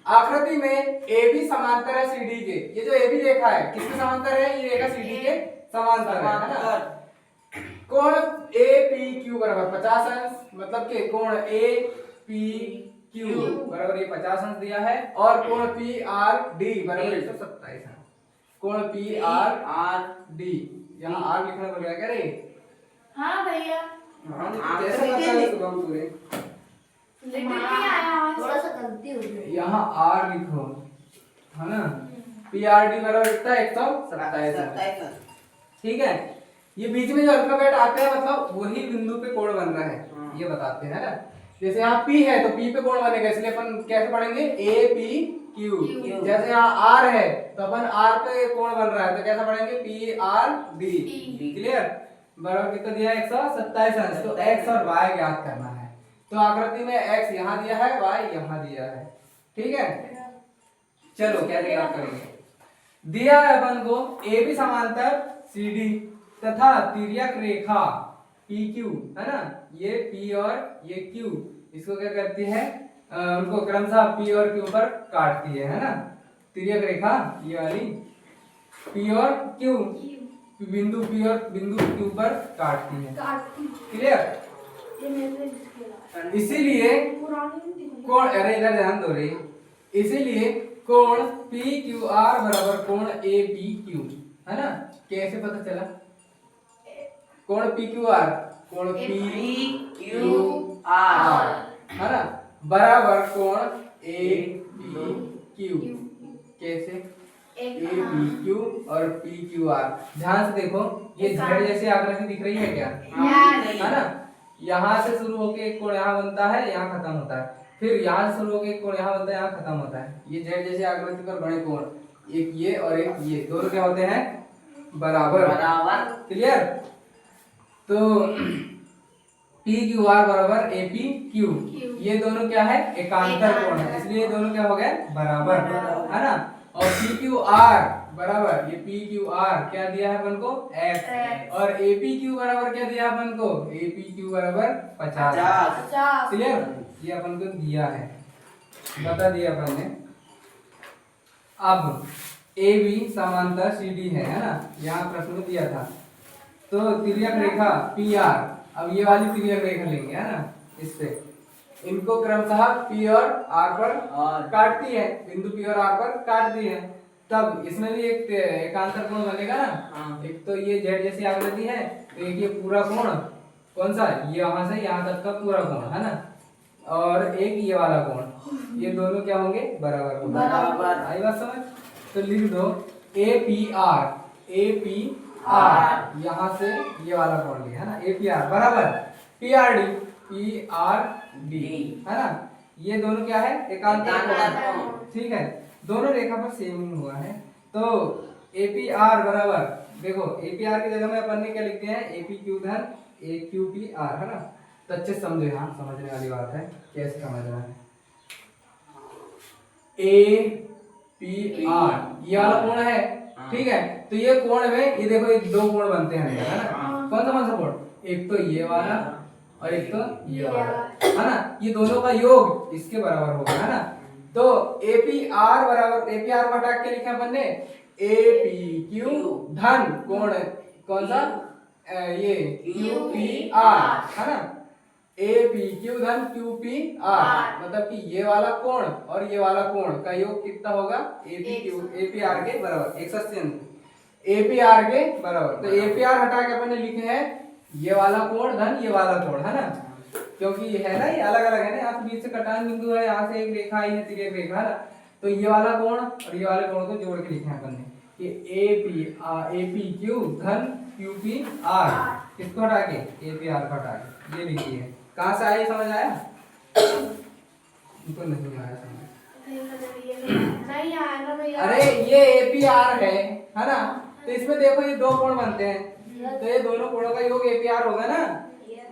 आकृति में A B समांतर है सी डी के। ये जो ए बी रेखा है किसके समांतर है? ये रेखा सी डी के समांतर है ना। कोण ए पी क्यू बराबर 50 अंश, मतलब कि कोण ए पी क्यू बराबर ये 50 अंश दिया है, और कोण पी आर डी बराबर 127 अंश। कोण पी आर डी, यहाँ आर लिखना पड़ेगा क्या रे? हाँ भैया, कैसे पता है शुभम तुरे? थोड़ा सा गलती हो गई। यहाँ आर लिखो है ना। पी आर डी बराबर कितना? 127। ठीक है, ये बीच में जो अल्फाबेट आते हैं मतलब वही बिंदु पे कोण बन रहा है ये बताते हैं ना। जैसे यहाँ P है तो P पे कोण बनेगा, इसलिए अपन कैसे पढ़ेंगे? A P Q. जैसे यहाँ R है तो अपन R पे कोण बन रहा है तो कैसा पढ़ेंगे? P R D. क्लियर? बराबर कितना दिया है? 127 अंश। तो x और y ज्ञात करना है। तो आकृति में x यहाँ दिया है, y यहाँ दिया है। ठीक है, चलो क्या ज्ञात करेंगे? दिया है अपन को ए बी समांतर सी डी तथा तिर्यक रेखा पी क्यू है ना। ये P और ये Q, इसको क्या करती है? उनको क्रमशः P और Q पर काटती है ना। तिर्यक रेखा ये वाली P और Q, बिंदु P और बिंदु Q पर काटती है। क्लियर? इसीलिए कोण, अरे इधर ध्यान दो रे, इसीलिए कोण पी क्यू आर बराबर कोण ए पी क्यू है ना। कैसे पता चला? कोण पी क्यू आर, कोण पी क्यू आर है ना बराबर कोण ए पी क्यू। कैसे? ए पी क्यू और पी क्यू आर। ध्यान से देखो, ये जेड जैसी आकृति दिख रही है क्या? है ना। यहाँ से शुरू होके एक कोण यहाँ बनता है, यहाँ खत्म होता है, फिर यहाँ से शुरू होके एक कोण यहाँ बनता है, यहाँ खत्म होता है। ये जेड जैसी आकृति पर बने कोण, एक ये और एक ये, दोनों क्या होते हैं? बराबर। क्लियर? तो पी क्यू आर बराबर ए पी क्यू, ये दोनों क्या है? एकांतर कोण है, इसलिए ये दोनों क्या हो गए? बराबर है ना। और पी क्यू आर बराबर ये पी क्यू आर क्या दिया है अपन को? x, और ए पी क्यू बराबर क्या दिया अपन को? ए पी क्यू बराबर 50। क्लियर? ये अपन को दिया है, बता दिया अपन ने। अब ए बी समांतर सी डी है ना, यहाँ प्रश्न में दिया था। तो तिर्यक रेखा पी आर, अब ये वाली तिर्यक रेखा लेंगे है ना, इससे इनको क्रमशः P और R पर काटती है, बिंदु P और R पर काटती है, तब इसमें भी एक एकांतर कोण बनेगा ना। एक तो ये जेड जैसी आकृति है, तो एक ये पूरा कोण कौन सा? ये यहाँ से यहाँ तक का पूरा कोण है ना, और एक ये वाला कोण, ये दोनों क्या होंगे? बराबर होंगे। आई बात समझ? तो लिख दो ए पी आर, यहाँ से ये वाला कोण लिया है ना, ए पी आर बराबर पी आर डी है ना। ये दोनों क्या है? एकांतर कोण। ठीक है, दोनों रेखा पर सेम ही हुआ है। तो ए पी आर बराबर, देखो ए पी आर की जगह में अपन ने क्या लिखते हैं? ए पी क्यू धन ए क्यू पी आर है ना। तो अच्छे समझो, यहाँ समझने वाली बात है, कैसे समझना है। ए पी आर ये वाला कोण है, ठीक है। तो ये कोण में ये देखो, ये दो कोण बनते हैं है ना। कौन सा कोण? एक तो ये वाला और एक तो ये वाला है ना। ये दोनों का योग इसके बराबर होगा है ना। तो ए पी आर बराबर, ए पी आर को हटा के लिखा अपन ने ए पी क्यू धन कोण कौन सा? ये क्यू पी आर है ना। ए पी क्यू धन क्यू पी आर, मतलब कि ये वाला कोण और ये वाला कोण का योग कितना होगा? ए पी आर के बराबर 180 ए पी आर के बराबर। तो ए पी आर हटा के अपन ने लिखे हैं ये वाला कोण धन ये वाला कोण है ना, क्योंकि ये है ना, ये अलग अलग है ना। यहाँ से बीच से कटान बिंदु है, यहाँ से एक रेखा आई है, तिर्यक रेखा है ना। तो ये वाला कोण और ये वाले कोण को जोड़ के लिखे हैं अपन ने कि ए पी क्यू धन क्यू पी आर, किसको हटा के? ए पी आर को हटा के ये लिखिए। कहाँ से आया? समझ आया? उनको नहीं आया समझ? नहीं आया ना भैया। अरे ये ए पी आर है ना, तो इसमें देखो ये दो कोण बनते हैं, तो ये दोनों कोणों का योग ए पी आर होगा ना,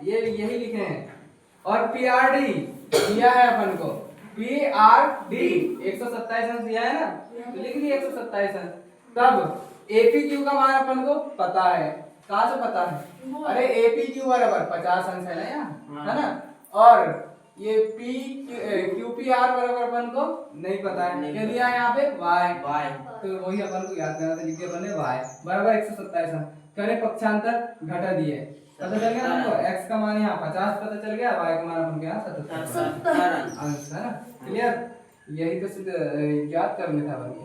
ये यही लिखे हैं। और पी आर डी दिया है अपन को, पी आर डी 127 अंश दिया है ना, तो लिख दिए 127 अंश। तब ए पी क्यू का मान अपन को पता है। कहाँ से पता है? अरे ए पी क्यू बराबर 50 अंश है ना यहाँ, है ना। और ये पी क्यू पी आर बराबर अपन को नहीं पता है, क्या दिया है यहाँ पे y, तो वही अपन को याद करना था, लिखे अपन ने y बराबर 127 करे पक्षांतर घटा दिए, पता चल गया तुमको x का मान यहाँ 50 पता चल गया, y का मान अपन को यहाँ 77 है ना, क्लियर। यही तो सिद्ध याद करने था अपन को।